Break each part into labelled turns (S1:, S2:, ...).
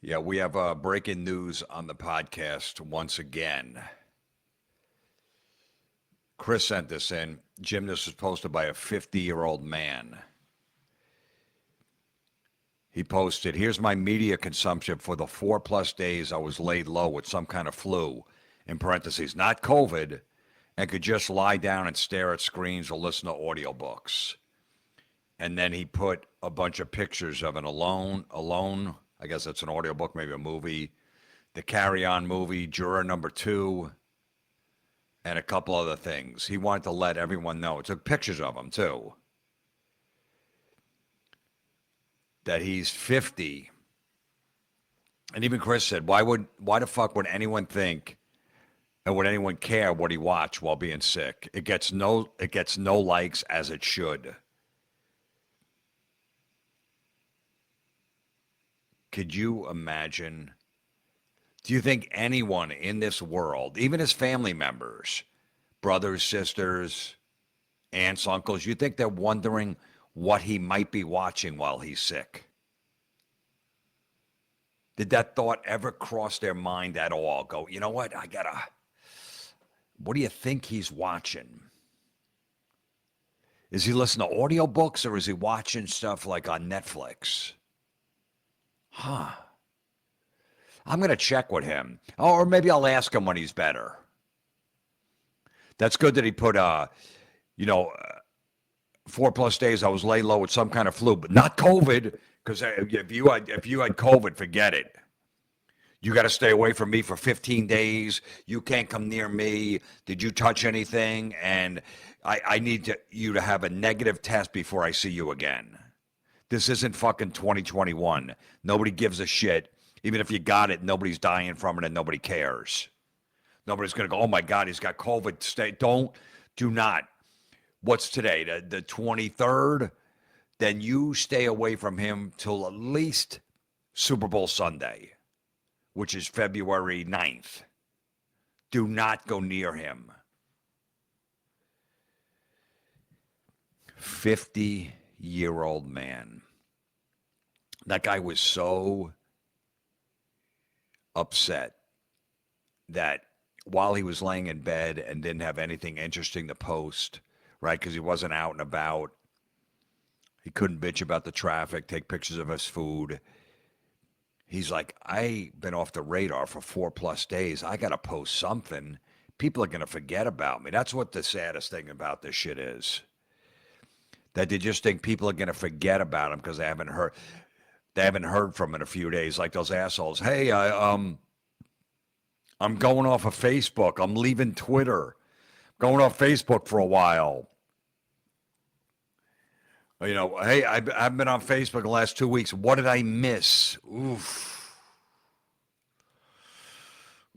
S1: Yeah, we have breaking news on the podcast once again. Chris sent this in. Jim, this was posted by a 50-year-old man. He posted, here's my media consumption for the 4+ days I was laid low with some kind of flu, in parentheses, not COVID, and could just lie down and stare at screens or listen to audiobooks. And then he put a bunch of pictures of an alone, I guess that's an audiobook, maybe a movie, the Carry On movie, Juror Number 2, and a couple other things. He wanted to let everyone know. It took pictures of him, too. That he's 50. And even Chris said, why the fuck would anyone think and would anyone care what he watched while being sick? It gets no likes, as it should. Could you imagine? Do you think anyone in this world, even his family members, brothers, sisters, aunts, uncles, you think they're wondering what he might be watching while he's sick? Did that thought ever cross their mind at all? Go, you know what? What do you think he's watching? Is he listening to audiobooks or is he watching stuff like on Netflix? Huh. I'm going to check with him. Oh, or maybe I'll ask him when he's better. That's good that he put, 4+ days I was laid low with some kind of flu, but not COVID. Because if you had COVID, forget it. You got to stay away from me for 15 days. You can't come near me. Did you touch anything? And I need you to have a negative test before I see you again. This isn't fucking 2021. Nobody gives a shit. Even if you got it, nobody's dying from it and nobody cares. Nobody's going to go, oh my God, he's got COVID. Do not. What's today? The 23rd? Then you stay away from him till at least Super Bowl Sunday, which is February 9th. Do not go near him. 50-year-old man. That guy was so upset that while he was laying in bed and didn't have anything interesting to post, right, because he wasn't out and about, he couldn't bitch about the traffic, take pictures of his food. He's like, I've been off the radar for 4+ days. I got to post something. People are going to forget about me. That's what the saddest thing about this shit is. That they just think people are going to forget about him because they haven't heard from him in a few days. Like those assholes. Hey, I'm going off of Facebook. I'm leaving Twitter. Going off Facebook for a while. Hey, I've been on Facebook the last 2 weeks. What did I miss? Oof.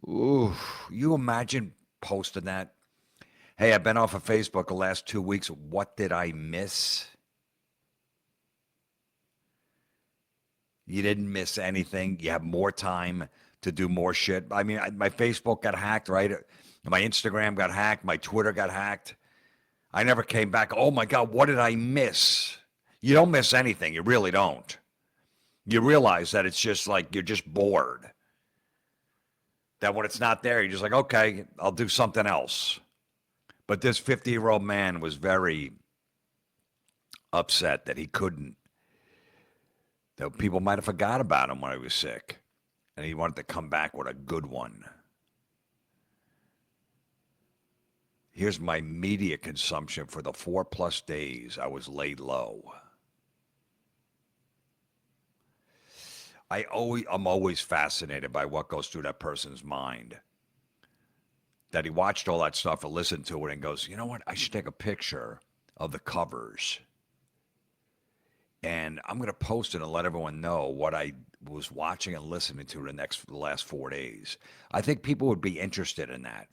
S1: You imagine posting that? Hey, I've been off of Facebook the last 2 weeks. What did I miss? You didn't miss anything. You have more time to do more shit. I mean, my Facebook got hacked, right? My Instagram got hacked. My Twitter got hacked. I never came back. Oh, my God, what did I miss? You don't miss anything. You really don't. You realize that it's just like you're just bored. That when it's not there, you're just like, okay, I'll do something else. But this 50-year-old man was very upset that he couldn't. That people might have forgot about him when he was sick. And he wanted to come back with a good one. Here's my media consumption for the 4+ days I was laid low. I'm always fascinated by what goes through that person's mind. That he watched all that stuff or listened to it and goes, you know what? I should take a picture of the covers. And I'm going to post it and let everyone know what I was watching and listening to the last 4 days. I think people would be interested in that.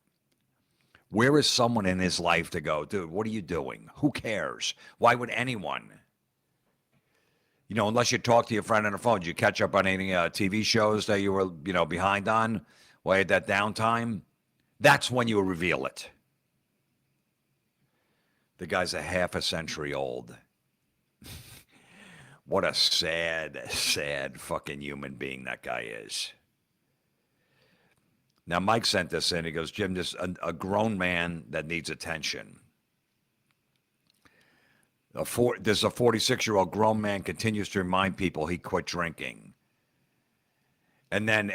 S1: Where is someone in his life to go, dude, what are you doing? Who cares? Why would anyone? Unless you talk to your friend on the phone, did you catch up on any TV shows that you were, behind on while you had that downtime? That's when you reveal it. The guy's a half a century old. What a sad, sad fucking human being that guy is. Now, Mike sent this in. He goes, Jim, this a grown man that needs attention. This a 46-year-old grown man continues to remind people he quit drinking. And then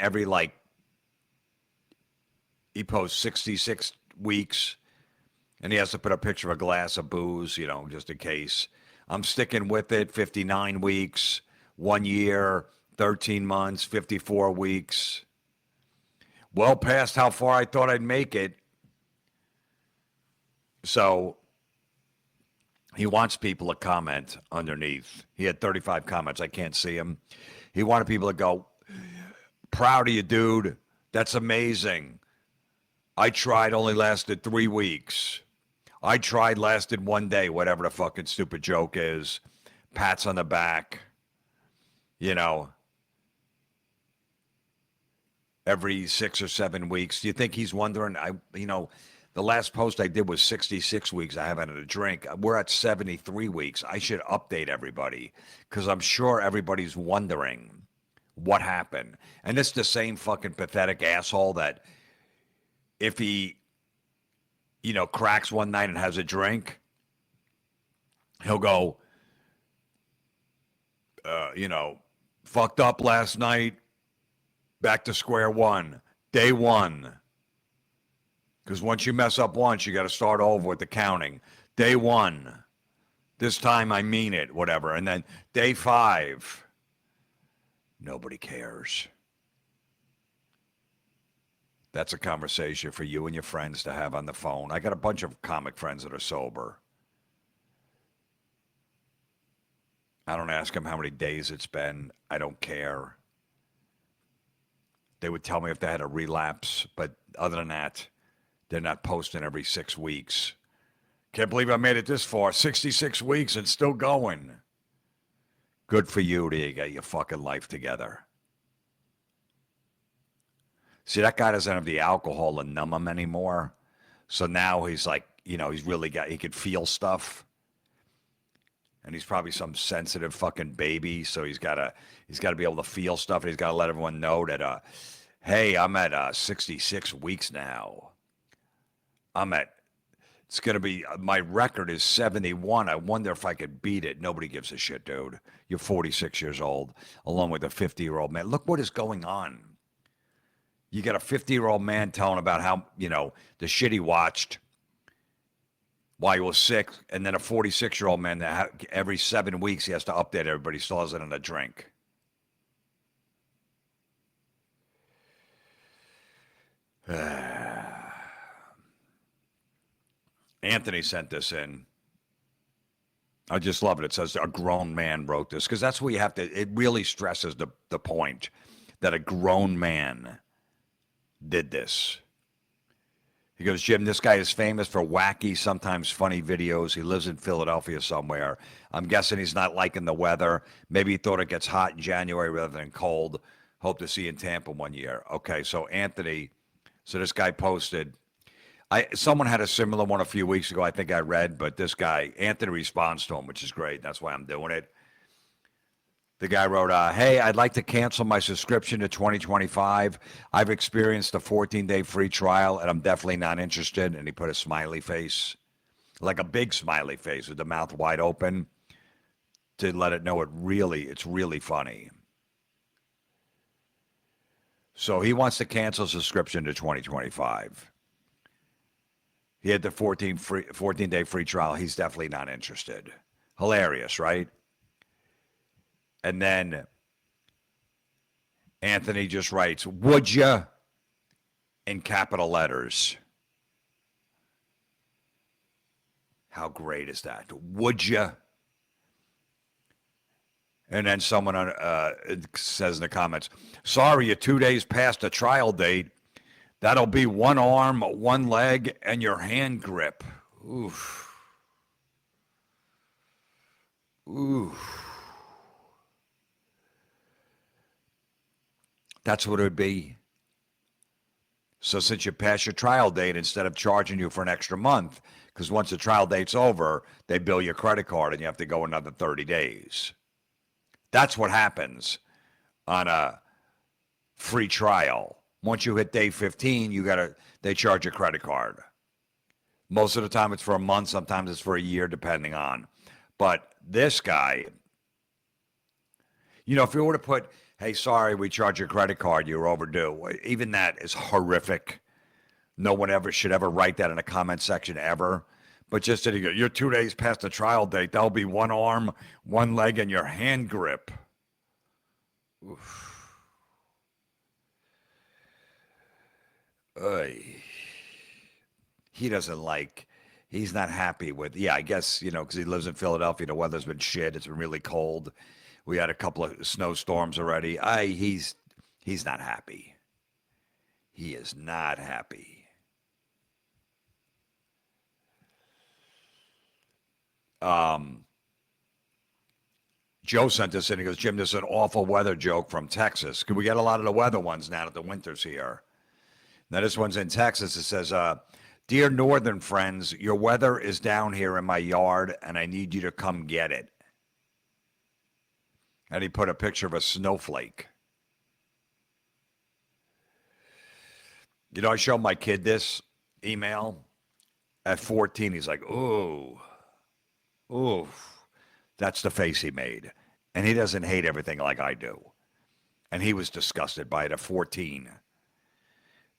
S1: he posts 66 weeks, and he has to put a picture of a glass of booze, just in case. I'm sticking with it, 59 weeks, 1 year, 13 months, 54 weeks. Well past how far I thought I'd make it. So he wants people to comment underneath. He had 35 comments. I can't see them. He wanted people to go, proud of you, dude. That's amazing. I tried, only lasted 3 weeks. I tried, lasted 1 day, whatever the fucking stupid joke is. Pats on the back. Every 6 or 7 weeks. Do you think he's wondering? The last post I did was 66 weeks. I haven't had a drink. We're at 73 weeks. I should update everybody because I'm sure everybody's wondering what happened. And it's the same fucking pathetic asshole that if he, cracks one night and has a drink, he'll go, fucked up last night, back to square one, day one. Because once you mess up once, you got to start over with the counting. Day one, this time I mean it, whatever. And then day 5, nobody cares. That's a conversation for you and your friends to have on the phone. I got a bunch of comic friends that are sober. I don't ask them how many days it's been. I don't care. They would tell me if they had a relapse, but other than that, they're not posting every 6 weeks. Can't believe I made it this far. 66 weeks and still going. Good for you to get your fucking life together. See, that guy doesn't have the alcohol to numb him anymore. So now he's like, he's really he could feel stuff. And he's probably some sensitive fucking baby. So he's got to be able to feel stuff. And he's got to let everyone know that, hey, I'm at 66 weeks now. It's going to be, my record is 71. I wonder if I could beat it. Nobody gives a shit, dude. You're 46 years old, along with a 50-year-old man. Look what is going on. You got a 50-year-old man telling about how, the shit he watched while he was sick, and then a 46-year-old man that every 7 weeks he has to update everybody, still hasn't had a drink. Anthony sent this in. I just love it. It says a grown man wrote this because that's what you have to. It really stresses the point that a grown man did this. He goes, Jim, this guy is famous for wacky, sometimes funny videos. He lives in Philadelphia somewhere. I'm guessing he's not liking the weather. Maybe he thought it gets hot in January rather than cold. Hope to see you in Tampa one year. Okay, so Anthony, this guy posted. Someone had a similar one a few weeks ago, I think I read, but this guy, Anthony responds to him, which is great. That's why I'm doing it. The guy wrote, hey, I'd like to cancel my subscription to 2025. I've experienced a 14-day free trial, and I'm definitely not interested. And he put a smiley face, like a big smiley face with the mouth wide open to let it know it's really funny. So he wants to cancel subscription to 2025. He had the 14-day free trial. He's definitely not interested. Hilarious, right? And then Anthony just writes, would ya? In capital letters. How great is that? Would ya? And then someone says in the comments, sorry, you're 2 days past the trial date. That'll be one arm, one leg, and your hand grip. Oof. Oof. That's what it would be. So since you pass your trial date, instead of charging you for an extra month, because once the trial date's over, they bill your credit card and you have to go another 30 days. That's what happens on a free trial. Once you hit day 15, they charge a credit card. Most of the time it's for a month, sometimes it's for a year, depending on. But this guy, if you were to put, hey, sorry, we charge your credit card, you're overdue. Even that is horrific. No one should ever write that in a comment section ever. But just that you're 2 days past the trial date, that'll be one arm, one leg, and your hand grip. Oof. He's not happy with, I guess, because he lives in Philadelphia, the weather's been shit, it's been really cold. We had a couple of snowstorms already. He's not happy. He is not happy. Joe sent us in. He goes, Jim, this is an awful weather joke from Texas. We get a lot of the weather ones now that the winter's here. Now, this one's in Texas. It says, Dear Northern friends, your weather is down here in my yard, and I need you to come get it. And he put a picture of a snowflake. I showed my kid this email at 14. He's like, ooh, that's the face he made. And he doesn't hate everything like I do. And he was disgusted by it at 14.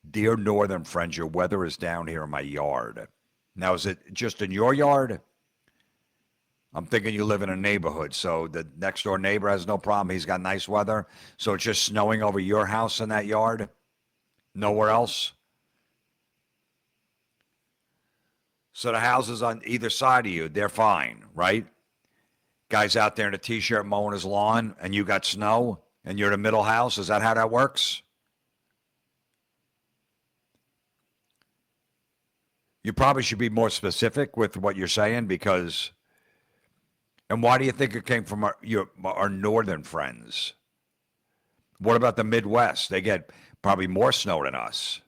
S1: Dear Northern friends, your weather is down here in my yard. Now, is it just in your yard? I'm thinking you live in a neighborhood, so the next door neighbor has no problem. He's got nice weather. So it's just snowing over your house in that yard? Nowhere else? So the houses on either side of you, they're fine, right? Guy's out there in a t-shirt mowing his lawn, and you got snow, and you're in the middle house. Is that how that works? You probably should be more specific with what you're saying, because... And why do you think it came from our northern friends? What about the Midwest? They get probably more snow than us.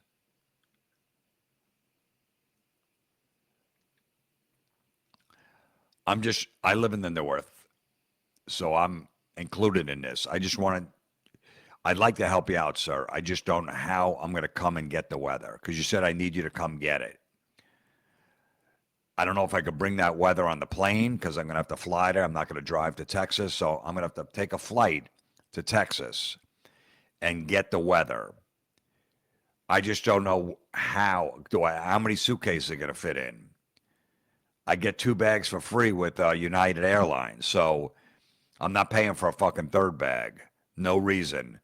S1: I live in the North, so I'm included in this. I'd like to help you out, sir. I just don't know how I'm going to come and get the weather, because you said I need you to come get it. I don't know if I could bring that weather on the plane, because I'm going to have to fly there. I'm not going to drive to Texas, so I'm going to have to take a flight to Texas and get the weather. I just don't know how many suitcases are going to fit in. I get 2 bags for free with United Airlines, so I'm not paying for a fucking third bag. No reason.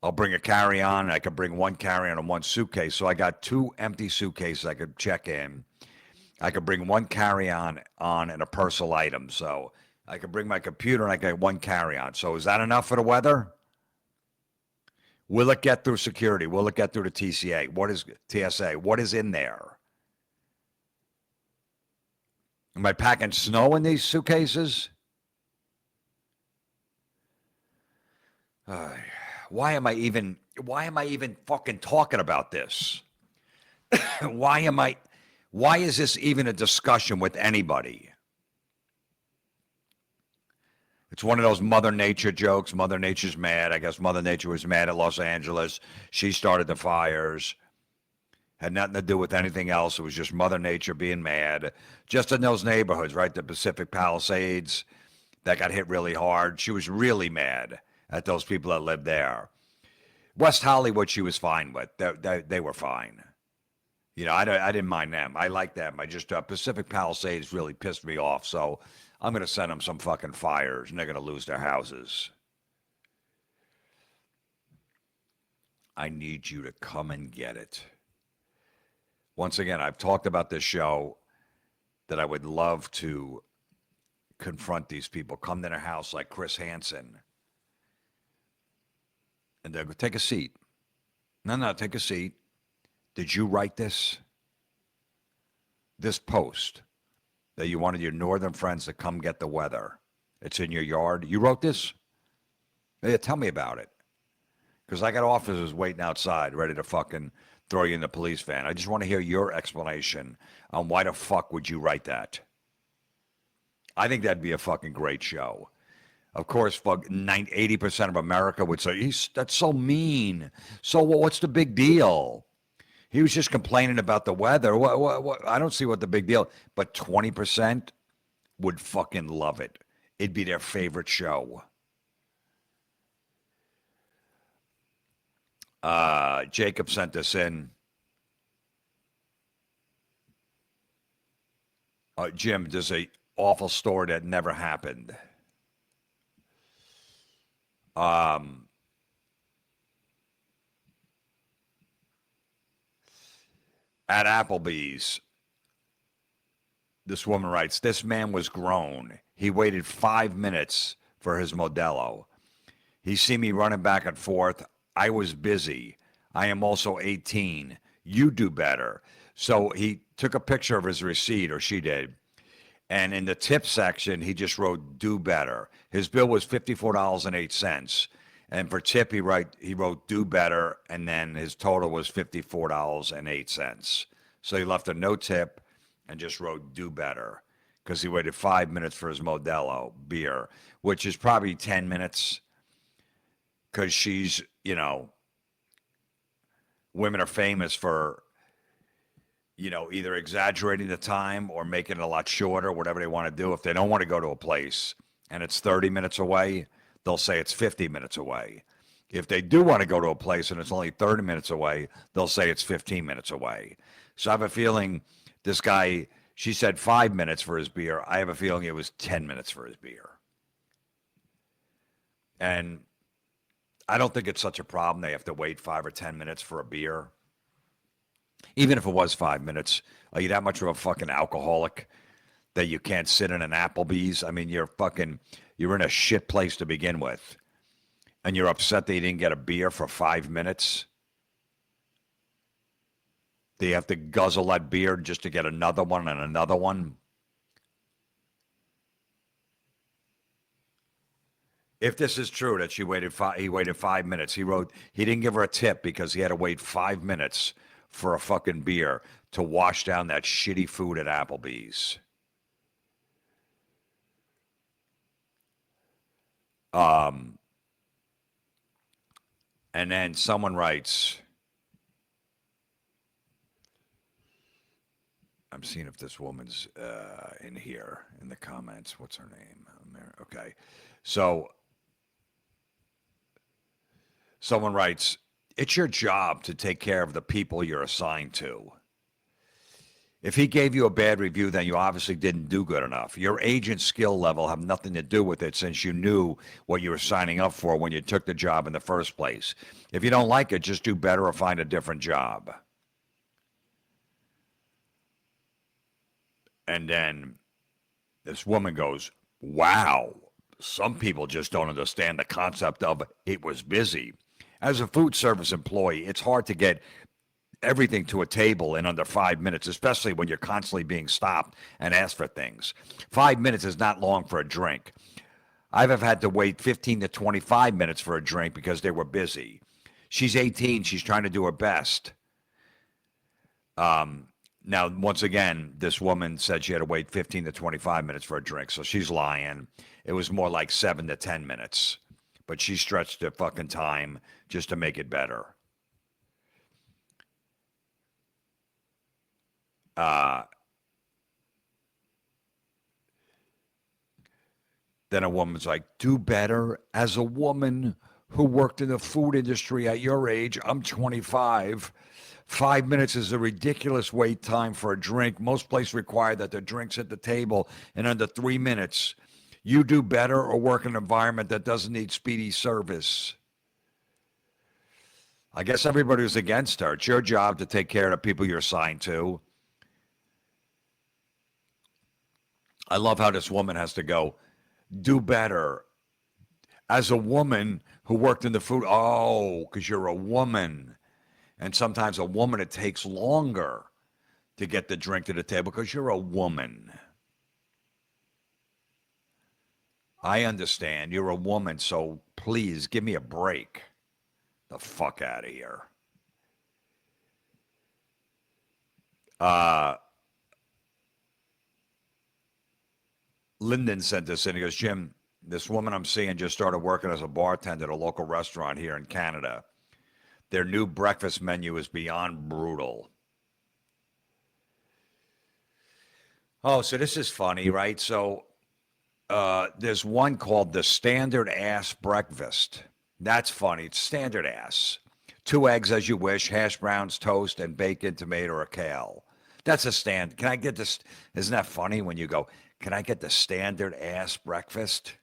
S1: I'll bring a carry-on. I could bring 1 carry-on and 1 suitcase, so I got 2 empty suitcases I could check in. I could bring 1 carry-on and a personal item. So I could bring my computer and I get 1 carry-on. So is that enough for the weather? Will it get through security? Will it get through the TCA? What is TSA? What is in there? Am I packing snow in these suitcases? Why am I even fucking talking about this? Why is this even a discussion with anybody? It's one of those Mother Nature jokes. Mother Nature's mad. I guess Mother Nature was mad at Los Angeles. She started the fires. Had nothing to do with anything else. It was just Mother Nature being mad. Just in those neighborhoods, right? The Pacific Palisades that got hit really hard. She was really mad at those people that lived there. West Hollywood, she was fine with. They were fine. I didn't mind them. I like them. I just, Pacific Palisades really pissed me off. So I'm going to send them some fucking fires, and they're going to lose their houses. I need you to come and get it. Once again, I've talked about this show that I would love to confront these people, come to their house like Chris Hansen, and they'll go, take a seat. No, take a seat. Did you write this? This post that you wanted your northern friends to come get the weather. It's in your yard. You wrote this? Yeah, tell me about it. Because I got officers waiting outside ready to fucking throw you in the police van. I just want to hear your explanation on why the fuck would you write that. I think that'd be a fucking great show. Of course, fuck 80% of America would say, that's so mean. So what's the big deal? He was just complaining about the weather. What? I don't see what the big deal. But 20% would fucking love it. It'd be their favorite show. Jacob sent this in. Jim, there's a awful story that never happened. At Applebee's, this woman writes, this man was grown. He waited 5 minutes for his Modelo. He see me running back and forth. I was busy. I am also 18. You do better. So he took a picture of his receipt, or she did. And in the tip section, he just wrote, do better. His bill was $54.08. And for tip, he wrote, do better. And then his total was $54.08. So he left a no tip and just wrote, do better. Because he waited 5 minutes for his Modelo beer, which is probably 10 minutes. Because she's, women are famous for, either exaggerating the time or making it a lot shorter, whatever they want to do. If they don't want to go to a place and it's 30 minutes away, they'll say it's 50 minutes away. If they do want to go to a place and it's only 30 minutes away, they'll say it's 15 minutes away. So I have a feeling this guy, she said 5 minutes for his beer. I have a feeling it was 10 minutes for his beer. And I don't think it's such a problem. They have to wait 5 or 10 minutes for a beer. Even if it was 5 minutes, are you that much of a fucking alcoholic that you can't sit in an Applebee's? I mean, you're in a shit place to begin with. And you're upset that you didn't get a beer for 5 minutes? Do you have to guzzle that beer just to get another one and another one? If this is true that he waited 5 minutes, he didn't give her a tip because he had to wait 5 minutes for a fucking beer to wash down that shitty food at Applebee's. And then someone writes, I'm seeing if this woman's in here in the comments. What's her name? Okay. So someone writes, it's your job to take care of the people you're assigned to. If he gave you a bad review, then you obviously didn't do good enough. Your agent skill level have nothing to do with it since you knew what you were signing up for when you took the job in the first place. If you don't like it, just do better or find a different job. And then this woman goes, wow, some people just don't understand the concept of it was busy. As a food service employee, it's hard to get everything to a table in under 5 minutes, especially when you're constantly being stopped and asked for things. 5 minutes is not long for a drink. I've had to wait 15 to 25 minutes for a drink because they were busy. She's 18. She's trying to do her best. Now, once again, this woman said she had to wait 15 to 25 minutes for a drink, so she's lying. It was more like 7 to 10 minutes. But she stretched the fucking time just to make it better. Then a woman's like, do better. As a woman who worked in the food industry at your age, I'm 25. 5 minutes is a ridiculous wait time for a drink. Most places require that the drink's at the table in under 3 minutes. You do better or work in an environment that doesn't need speedy service. I guess everybody's against her. It's your job to take care of the people you're assigned to. I love how this woman has to go, do better. As a woman who worked in the food, because you're a woman. And sometimes a woman, it takes longer to get the drink to the table because you're a woman. I understand. You're a woman, so please give me a break. The fuck out of here. Lyndon sent this in. He goes, Jim, This woman I'm seeing just started working as a bartender at a local restaurant here in Canada. Their new breakfast menu is beyond brutal. Oh, so this is funny, right? So there's one called the Standard Ass Breakfast. That's funny. It's standard ass. 2 eggs as you wish, hash browns, toast, and bacon, tomato, or kale. That's a stand. Can I get this? Isn't that funny when you go, can I get the standard ass breakfast?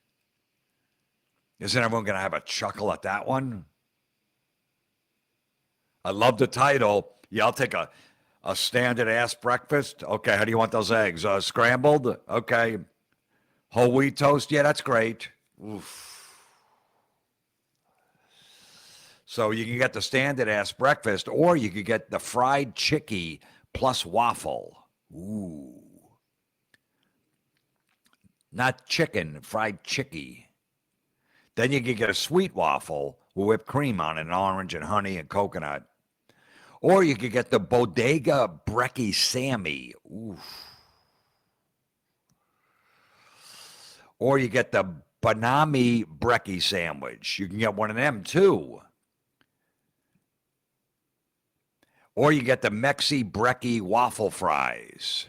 S1: Isn't everyone going to have a chuckle at that one? I love the title. Yeah, I'll take a standard ass breakfast. Okay, how do you want those eggs? Scrambled? Okay. Whole wheat toast? Yeah, that's great. Oof. So you can get the standard ass breakfast, or you could get the fried chickie plus waffle. Ooh. Not chicken, fried chickie. Then you can get a sweet waffle with whipped cream on it, and orange and honey and coconut. Or you could get the Bodega Brekkie Sammy. Oof. Or you get the Banami Brekkie sandwich. You can get one of them too. Or you get the Mexi Brekkie waffle fries.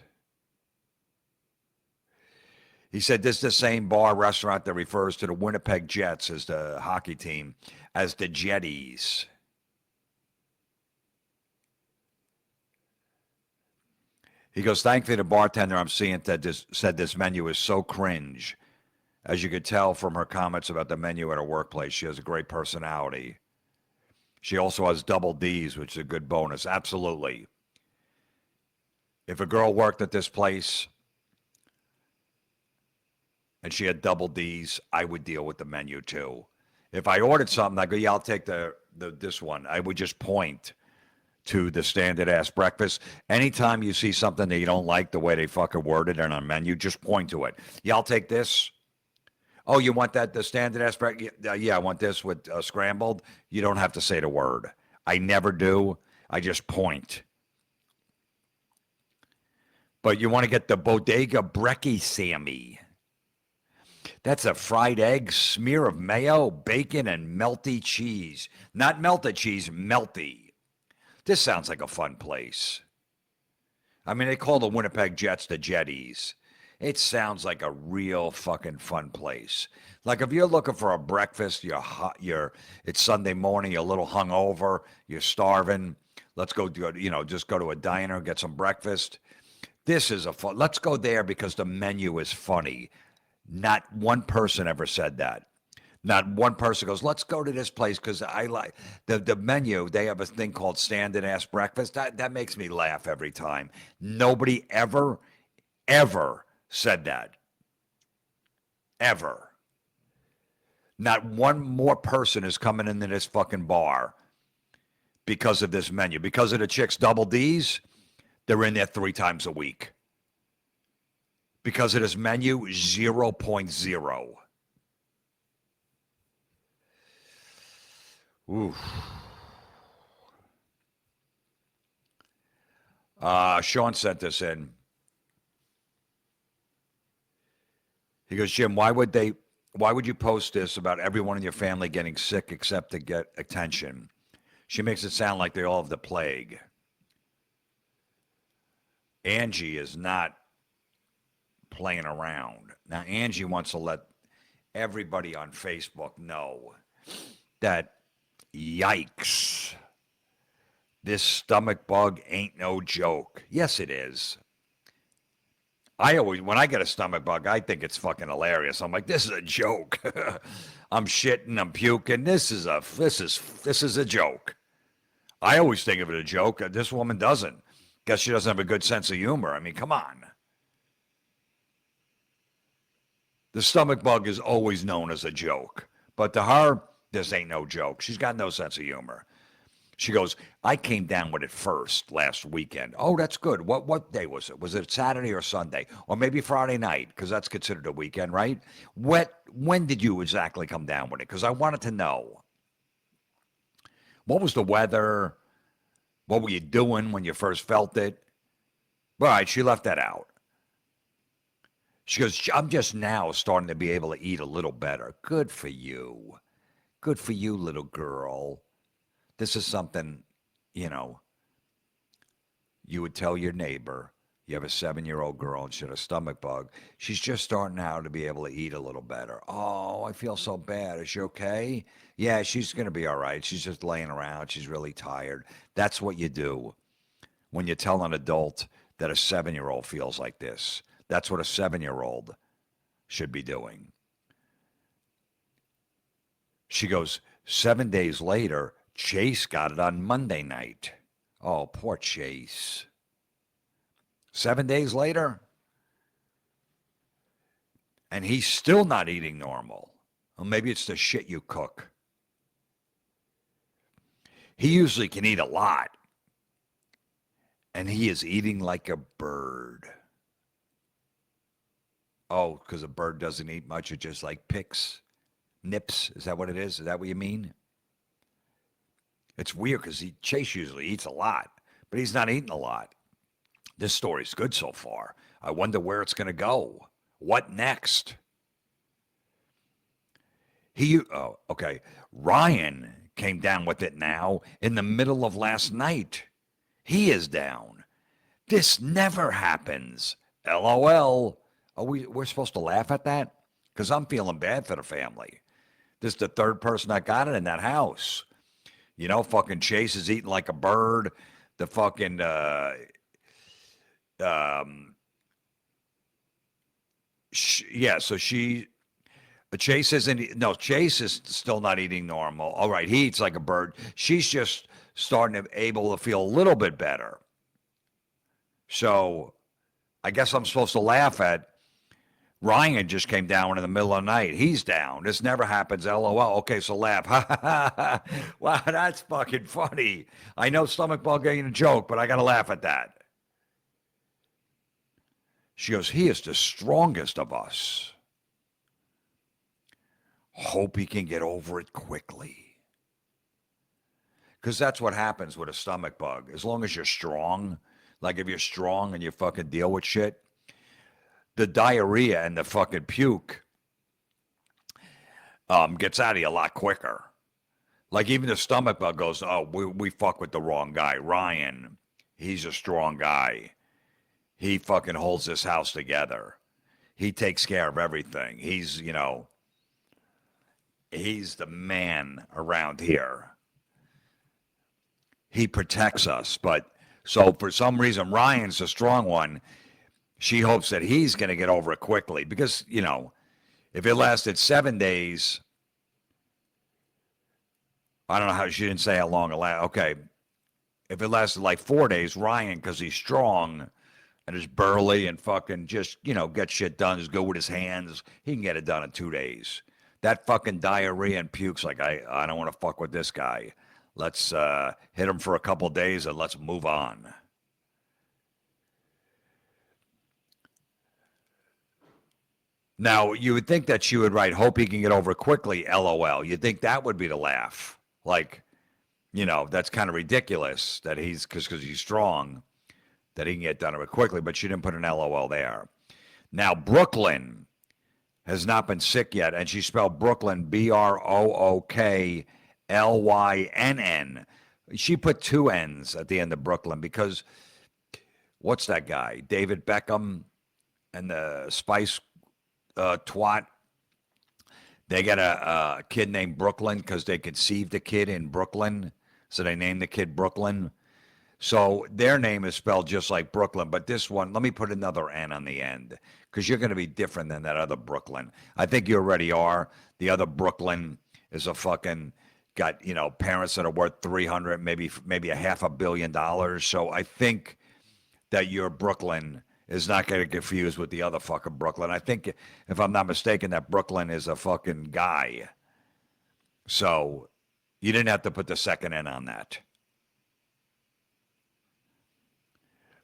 S1: He said this is the same bar restaurant that refers to the Winnipeg Jets as the hockey team as the Jetties. He goes, thankfully the bartender I'm seeing said this menu is so cringe. As you could tell from her comments about the menu at her workplace, she has a great personality. She also has double D's, which is a good bonus. Absolutely. If a girl worked at this place and she had double D's, I would deal with the menu too. If I ordered something, I go, yeah, I'll take this one. I would just point to the standard ass breakfast. Anytime you see something that you don't like the way they fucking worded it on a menu, just point to it. Yeah, I'll take this. Oh, you want that, the standard ass breakfast? Yeah, I want this with scrambled. You don't have to say the word. I never do. I just point. But you want to get the Bodega Brekkie Sammy. That's a fried egg, smear of mayo, bacon, and melty cheese. Not melted cheese, melty. This sounds like a fun place. I mean, they call the Winnipeg Jets the Jetties. It sounds like a real fucking fun place. Like if you're looking for a breakfast, it's Sunday morning, you're a little hungover, you're starving. Let's go just go to a diner, get some breakfast. This is let's go there because the menu is funny. Not one person ever said that. Not one person goes, let's go to this place because I like the menu. They have a thing called standard ass breakfast. That makes me laugh every time. Nobody ever said that. Ever. Not one more person is coming into this fucking bar because of this menu. Because of the chicks double D's, they're in there 3 times a week. Because of this menu, 0.0. Oof. Sean sent this in. He goes, Jim, why would you post this about everyone in your family getting sick except to get attention? She makes it sound like they all have the plague. Angie is not playing around. Now, Angie wants to let everybody on Facebook know that, yikes, this stomach bug ain't no joke. Yes, it is. When I get a stomach bug, I think it's fucking hilarious. I'm like, this is a joke. I'm shitting, I'm puking. This is a joke. I always think of it a joke. This woman doesn't. Guess she doesn't have a good sense of humor. I mean, come on. The stomach bug is always known as a joke. But to her, this ain't no joke. She's got no sense of humor. She goes, I came down with it first last weekend. Oh, that's good. What day was it? Was it Saturday or Sunday? Or maybe Friday night, because that's considered a weekend, right? When did you exactly come down with it? Because I wanted to know. What was the weather? What were you doing when you first felt it? All right, she left that out. She goes, I'm just now starting to be able to eat a little better. Good for you. Good for you, little girl. This is something, you know, you would tell your neighbor. You have a 7-year-old girl and she had a stomach bug. She's just starting now to be able to eat a little better. Oh, I feel so bad. Is she okay? Yeah, she's going to be all right. She's just laying around. She's really tired. That's what you do when you tell an adult that a 7-year-old feels like this. That's what a 7-year-old should be doing. She goes, 7 days later, Chase got it on Monday night. Oh, poor Chase. 7 days later, and he's still not eating normal. Well, maybe it's the shit you cook. He usually can eat a lot, and he is eating like a bird. Oh, because a bird doesn't eat much. It just like picks, nips. Is that what it is? Is that what you mean? It's weird because Chase usually eats a lot, but he's not eating a lot. This story's good so far. I wonder where it's going to go. What next? Okay. Ryan came down with it now in the middle of last night. He is down. This never happens. LOL. We're supposed to laugh at that? Because I'm feeling bad for the family. This is the third person that got it in that house. You know, fucking Chase is eating like a bird. The fucking, Chase is still not eating normal. All right, he eats like a bird. She's just starting to able to feel a little bit better. So I guess I'm supposed to laugh at Ryan just came down in the middle of the night. He's down. This never happens. LOL. Okay, so laugh. Wow, that's fucking funny. I know stomach bug ain't a joke, but I got to laugh at that. She goes, he is the strongest of us. Hope he can get over it quickly. Because that's what happens with a stomach bug. As long as you're strong, like if you're strong and you fucking deal with shit, the diarrhea and the fucking puke gets out of you a lot quicker. Like even the stomach bug goes, oh, we fuck with the wrong guy. Ryan, he's a strong guy. He fucking holds this house together. He takes care of everything. He's, he's the man around here. He protects us. But so for some reason, Ryan's the strong one. She hopes that he's going to get over it quickly because, if it lasted 7 days, I don't know how, she didn't say how long it lasted. Okay. If it lasted like 4 days, Ryan, because he's strong and is burly and fucking just, get shit done, is good with his hands, he can get it done in 2 days. That fucking diarrhea and puke's like, I don't want to fuck with this guy. Let's hit him for a couple days and let's move on. Now, you would think that she would write, hope he can get over quickly, LOL. You'd think that would be the laugh. Like, that's kind of ridiculous that because he's strong, that he can get done with quickly, but she didn't put an LOL there. Now, Brooklyn has not been sick yet, and she spelled Brooklyn, BROOKLYNN. She put 2 N's at the end of Brooklyn because, what's that guy? David Beckham and the Spice twat. They got a kid named Brooklyn because they conceived a kid in Brooklyn. So they named the kid Brooklyn. So their name is spelled just like Brooklyn. But this one, let me put another N on the end because you're going to be different than that other Brooklyn. I think you already are. The other Brooklyn is a fucking got, parents that are worth 300, maybe $500 million. So I think that your Brooklyn is not going to confuse with the other fucking Brooklyn. I think, if I'm not mistaken, that Brooklyn is a fucking guy. So you didn't have to put the second N on that.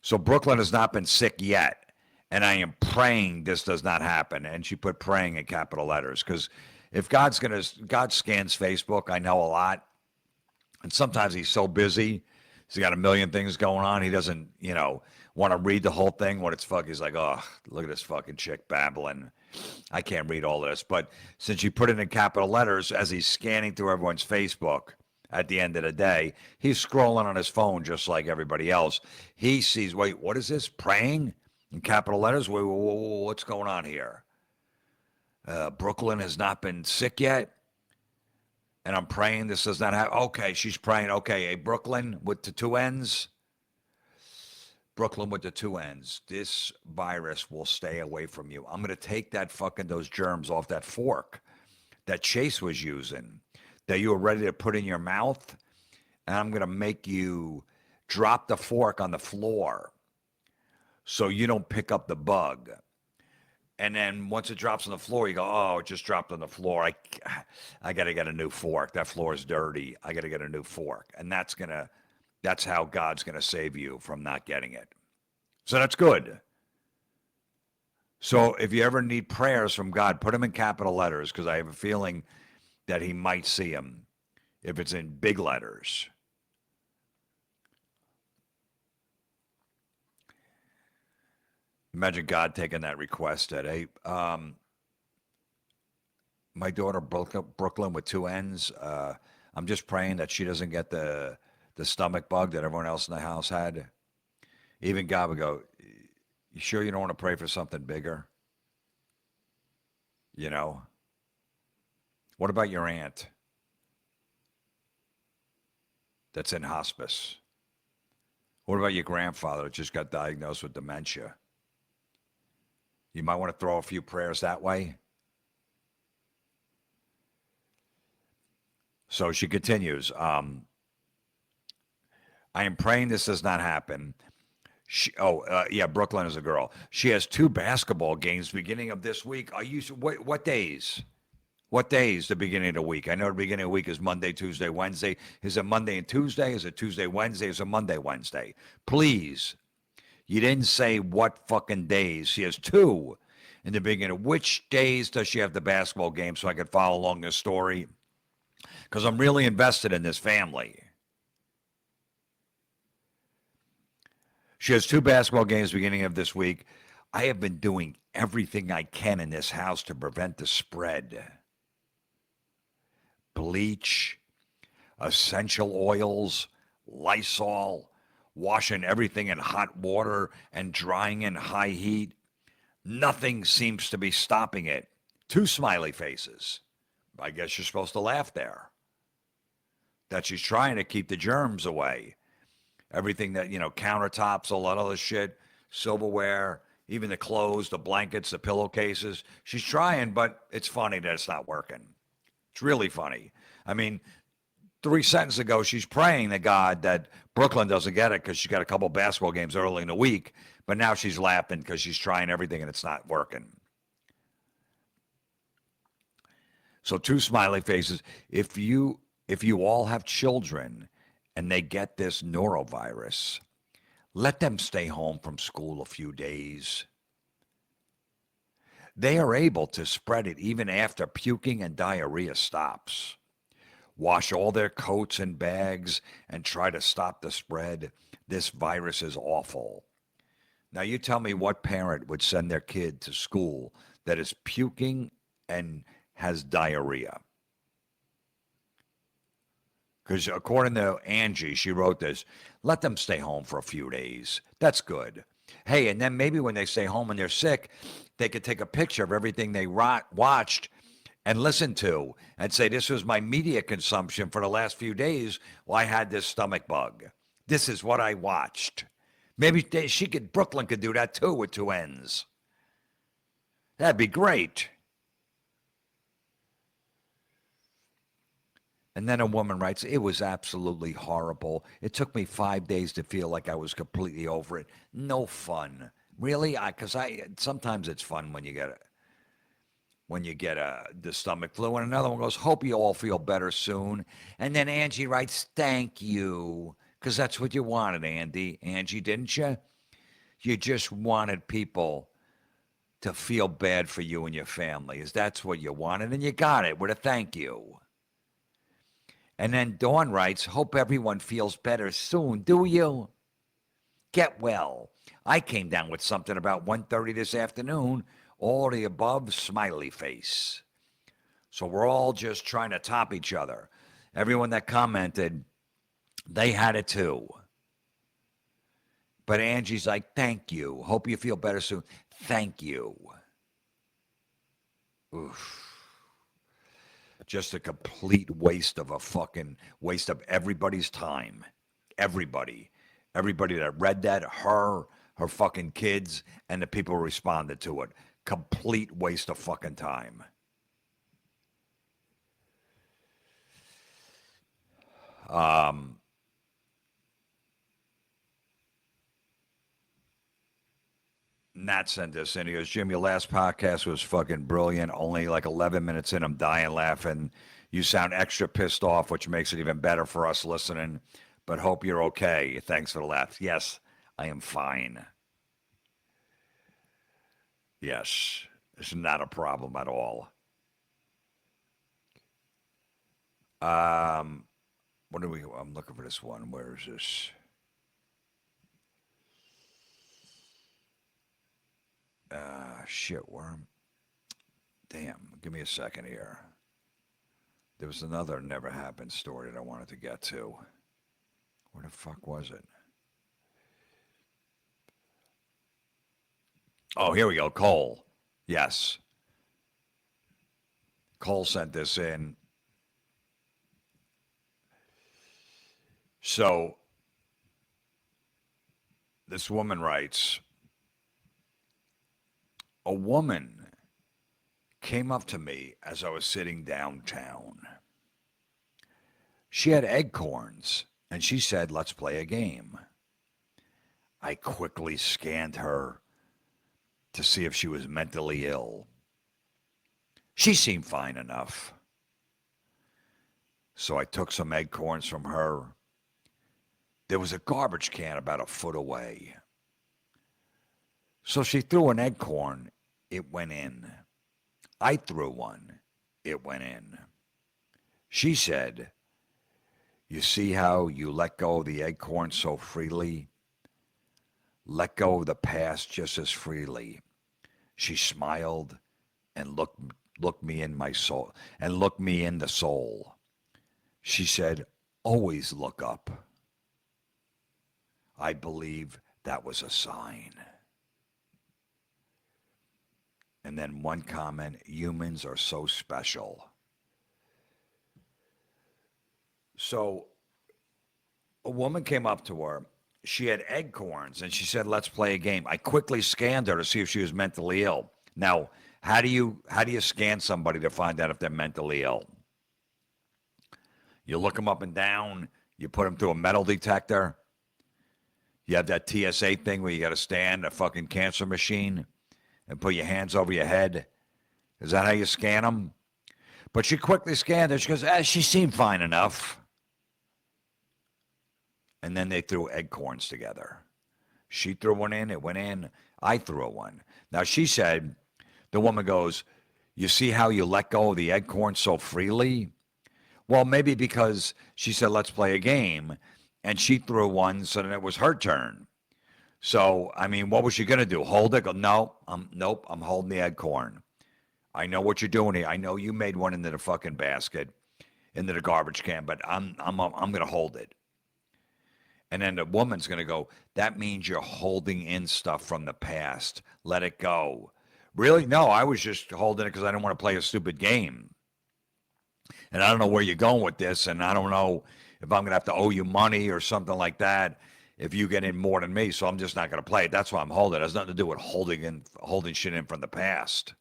S1: So Brooklyn has not been sick yet. And I am praying this does not happen. And she put praying in capital letters. Because if God scans Facebook, I know a lot. And sometimes he's so busy He's got a million things going on. He doesn't, want to read the whole thing when it's fuck. He's like, oh, look at this fucking chick babbling. I can't read all this. But since you put it in capital letters as he's scanning through everyone's Facebook at the end of the day, he's scrolling on his phone just like everybody else. He sees, wait, what is this? Praying in capital letters? Wait, what's going on here? Brooklyn has not been sick yet. And I'm praying this does not happen. Okay, she's praying. Okay, a Brooklyn with the two ends. Brooklyn with the two ends. This virus will stay away from you. I'm going to take those germs off that fork that Chase was using, that you were ready to put in your mouth. And I'm going to make you drop the fork on the floor so you don't pick up the bug. And then once it drops on the floor, you go, oh, it just dropped on the floor. I got to get a new fork. That floor is dirty. I got to get a new fork. And that's how God's going to save you from not getting it. So that's good. So if you ever need prayers from God, put them in capital letters, because I have a feeling that he might see them if it's in big letters. Imagine God taking that request at my daughter Brooklyn with two ends. I'm just praying that she doesn't get the stomach bug that everyone else in the house had. Even God would go, you sure you don't want to pray for something bigger? What about your aunt that's in hospice? What about your grandfather that just got diagnosed with dementia? You might want to throw a few prayers that way. So she continues. I am praying this does not happen. Brooklyn is a girl. She has 2 basketball games beginning of this week. What days? What days the beginning of the week? I know the beginning of the week is Monday, Tuesday, Wednesday. Is it Monday and Tuesday? Is it Tuesday, Wednesday? Is it Monday, Wednesday? Please. You didn't say what fucking days. She has 2 in the beginning. Which days does she have the basketball game so I can follow along this story? Because I'm really invested in this family. She has 2 basketball games beginning of this week. I have been doing everything I can in this house to prevent the spread. Bleach, essential oils, Lysol, washing everything in hot water and drying in high heat. Nothing seems to be stopping it. 2 smiley faces. I guess you're supposed to laugh there. That she's trying to keep the germs away. Everything that, countertops, all that other shit, silverware, even the clothes, the blankets, the pillowcases. She's trying, but it's funny that it's not working. It's really funny. I mean, 3 sentences ago, she's praying to God that Brooklyn doesn't get it because she got a couple basketball games early in the week. But now she's laughing because she's trying everything and it's not working. So 2 smiley faces. If you all have children and they get this norovirus, let them stay home from school a few days. They are able to spread it even after puking and diarrhea stops. Wash all their coats and bags and try to stop the spread. This virus is awful. Now you tell me what parent would send their kid to school that is puking and has diarrhea. Because according to Angie, she wrote this, let them stay home for a few days. That's good. Hey, and then maybe when they stay home and they're sick, they could take a picture of everything they watched and listened to and say, this was my media consumption for the last few days while I had this stomach bug. This is what I watched. Maybe Brooklyn could do that too with 2 ends. That'd be great. And then a woman writes, it was absolutely horrible. It took me 5 days to feel like I was completely over it. No fun. Really? Because sometimes it's fun when you get the stomach flu. And another one goes, hope you all feel better soon. And then Angie writes, thank you. Because that's what you wanted, Angie, didn't you? You just wanted people to feel bad for you and your family. That's what you wanted, and you got it with a thank you. And then Dawn writes, hope everyone feels better soon. Do you? Get well. I came down with something about 1:30 this afternoon. All the above, smiley face. So we're all just trying to top each other. Everyone that commented, they had it too. But Angie's like, thank you. Hope you feel better soon. Thank you. Oof. Just a complete waste of everybody's time. Everybody that read that, her fucking kids, and the people who responded to it. Complete waste of fucking time. Nat sent this in. He goes, Jim, your last podcast was fucking brilliant. Only like 11 minutes in, I'm dying laughing. You sound extra pissed off, which makes it even better for us listening. But hope you're okay. Thanks for the laugh. Yes, I am fine. Yes, it's not a problem at all. What do we? I'm looking for this one. Where is this? Shitworm. Damn, give me a second here. There was another never happened story that I wanted to get to. Where the fuck was it? Oh, here we go. Cole. Yes. Cole sent this in. So, this woman writes, a woman came up to me as I was sitting downtown. She had acorns, and she said, let's play a game. I quickly scanned her to see if she was mentally ill. She seemed fine enough. So I took some acorns from her. There was a garbage can about a foot away. So she threw an acorn. It went in. I threw one. It went in. She said, you see how you let go of the acorn so freely? Let go of the past just as freely. She smiled and looked me in my soul and looked me in the soul. She said, always look up. I believe that was a sign. And then one comment, humans are so special. So a woman came up to her. She had acorns, and she said, let's play a game. I quickly scanned her to see if she was mentally ill. Now, how do you scan somebody to find out if they're mentally ill? You look them up and down. You put them through a metal detector. You have that TSA thing where you got to stand a fucking cancer machine and put your hands over your head. Is that how you scan them? But she quickly scanned her. She goes, she seemed fine enough. And then they threw acorns together. She threw one in, it went in. I threw one. Now she said, the woman goes, you see how you let go of the acorn so freely? Well, maybe because she said, let's play a game. And she threw one, so then it was her turn. So, I mean, what was she going to do? Hold it? Go, no, nope, I'm holding the acorn. I know what you're doing here. I know you made one into the fucking basket, into the garbage can, but I'm going to hold it. And then the woman's going to go, that means you're holding in stuff from the past. Let it go. Really? No, I was just holding it because I didn't want to play a stupid game. And I don't know where you're going with this, and I don't know if I'm going to have to owe you money or something like that if you get in more than me, so I'm just not going to play it. That's why I'm holding it. It has nothing to do with holding shit in from the past.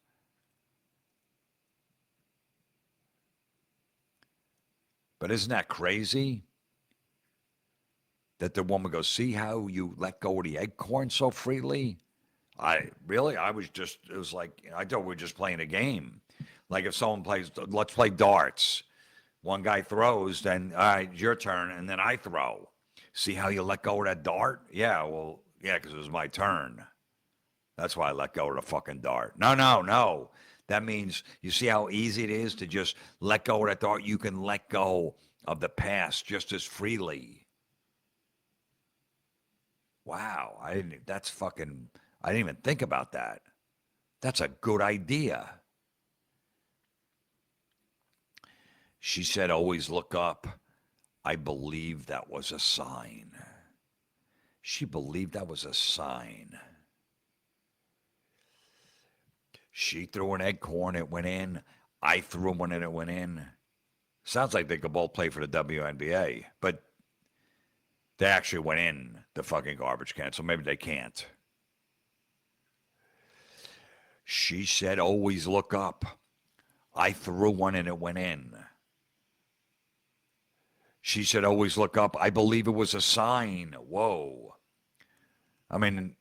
S1: But isn't that crazy? That the woman goes, see how you let go of the acorn so freely? It was like, I thought we were just playing a game. Like if someone plays, let's play darts. One guy throws, then, all right, your turn, and then I throw. See how you let go of that dart? Yeah, well, yeah, because it was my turn. That's why I let go of the fucking dart. No. That means, you see how easy it is to just let go of that dart? You can let go of the past just as freely. Wow, I didn't even think about that. That's a good idea. She said, always look up. I believe that was a sign. She believed that was a sign. She threw an acorn, it went in. I threw one and it went in. Sounds like they could both play for the WNBA, but they actually went in the fucking garbage can, so maybe they can't. She said, always look up. I threw one and it went in. She said, always look up. I believe it was a sign. Whoa. I mean,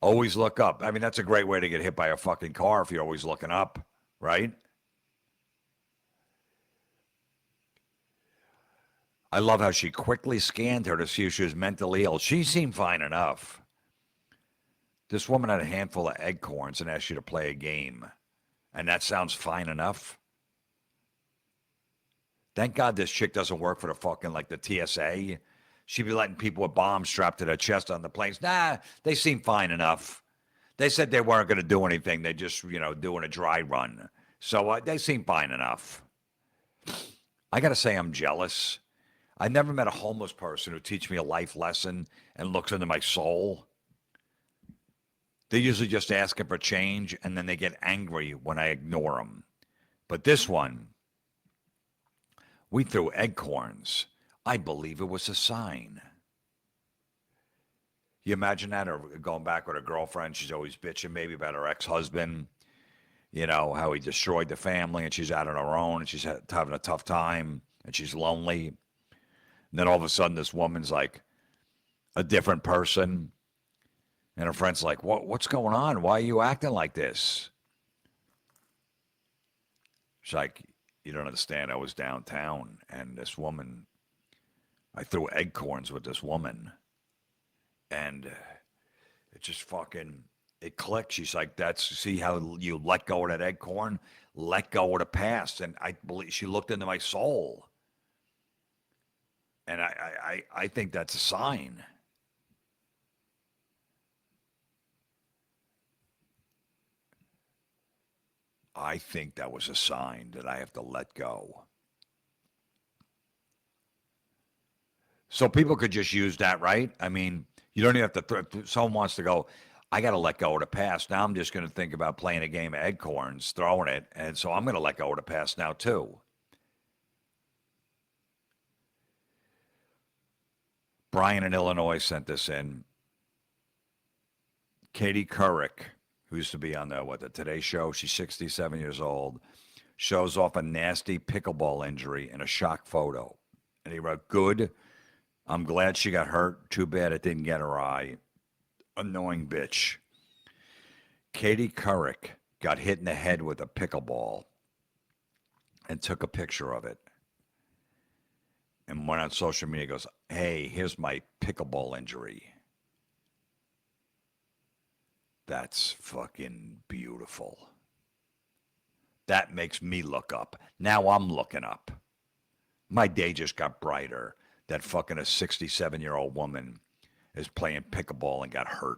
S1: always look up. I mean, that's a great way to get hit by a fucking car if you're always looking up, right? I love how she quickly scanned her to see if she was mentally ill. She seemed fine enough. This woman had a handful of acorns and asked you to play a game. And that sounds fine enough. Thank God this chick doesn't work for the fucking, like, the TSA. She'd be letting people with bombs strapped to their chest on the planes. Nah, they seem fine enough. They said they weren't going to do anything. They just, doing a dry run. So they seem fine enough. I got to say I'm jealous. I never met a homeless person who teach me a life lesson and looks into my soul. They're usually just asking for change, and then they get angry when I ignore them. But this one, we threw acorns. I believe it was a sign. You imagine that? Or going back with a girlfriend, she's always bitching maybe about her ex-husband, how he destroyed the family, and she's out on her own, and she's having a tough time, and she's lonely. And then all of a sudden, this woman's like a different person. And her friend's like, what's going on? Why are you acting like this? She's like, you don't understand. I was downtown, and this woman, I threw acorns with this woman. And it just fucking, it clicked. She's like, see how you let go of that acorn? Let go of the past. And I believe she looked into my soul. And I think that's a sign. I think that was a sign that I have to let go. So people could just use that, right? I mean, you don't even have to, if someone wants to go, I got to let go of the past. Now I'm just going to think about playing a game of acorns, throwing it. And so I'm going to let go of the past now too. Brian in Illinois sent this in. Katie Couric, who used to be on the Today Show, she's 67 years old, shows off a nasty pickleball injury in a shock photo. And he wrote, good. I'm glad she got hurt. Too bad it didn't get her eye. Annoying bitch. Katie Couric got hit in the head with a pickleball and took a picture of it. And went on social media, goes, hey, here's my pickleball injury. That's fucking beautiful. That makes me look up. Now I'm looking up. My day just got brighter. That fucking a 67-year-old woman is playing pickleball and got hurt.